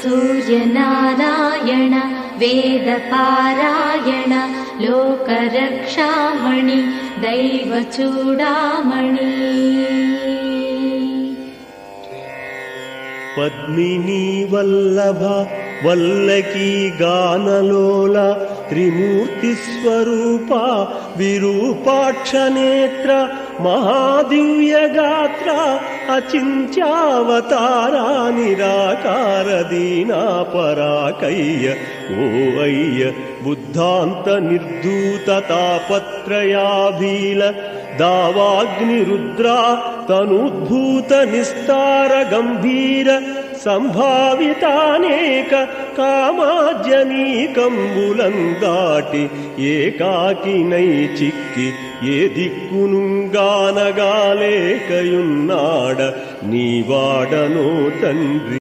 सूर्यनारायण वेदपारायण लोकरक्षामणि दैवचूडामणि पद्मिनी वल्लभ वल्लकी गानलोल त्रिमूर्तिस्वरूपा विरूपाक्षनेत्र महादिव्यगात्र अचिन्त्यावतारा निराकार दीनापराकय्य ओ अय्य बुद्धान्त निर्धूत तापत्रयाभील दावाग्निरुद्रा तनुद्भूत निस्तार गंभीर संभावितानेक कामाज्यनीकंबुलंदाटि ఏకాకినై చిక్కి ఏ దిక్కునుగానగాలేకయున్నాడ నీవాడనో తండ్రి।